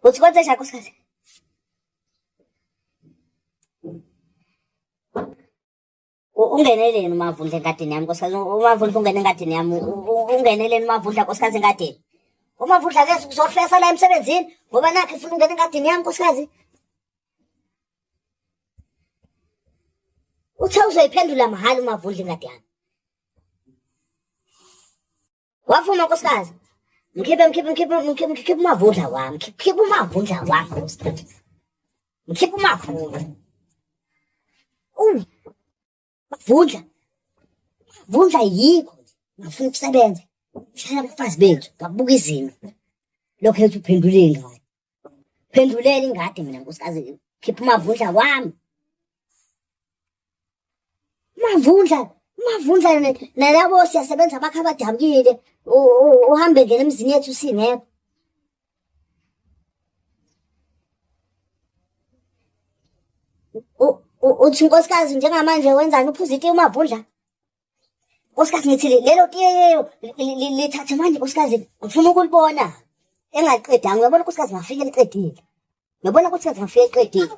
Uthi kwenze njani nkosikazi? Ungeneleni uMavundla engadini yami nkosikazi? uMavundla ungene engadini yami. Ungeneleni uMavundla nkosikazi engadini. uMavundla ke uzohlesa la emsebenzini ngoba nakhe ufuna ungena engadini yami nkosikazi. Uthe uzoyiphendula mahhala uMavundla ingadi yami. Wafuma nkosikazi. Mkhiphe uMavundla wami. Mkhiphe uMavundla wami nkosikazi. Mkhiphe uMavundla. Mavundla yikho nje. Ngifuna ukusebenza. Shaya abafazi bethu, ngabuka izinto. Lokho ethi uphendule ngayo. Phendulela ingadi mina nkosikazi. Khipha uMavundla wami. Mavundla nalabo siyasebenza bakhe abadabukile. Uhambe ngene emzini yethu singekho. Uthi nkosikazi njengamanje wenzani uphuza itiye uMavundla? Nkosikazi ngithi lelo tiye lithathe manje nkosikazi ngifuna ukulibona. Engaqedanga uyabona nkosikazi ngafika liqedile. Uyabona nkosikazi ngafika liqedile.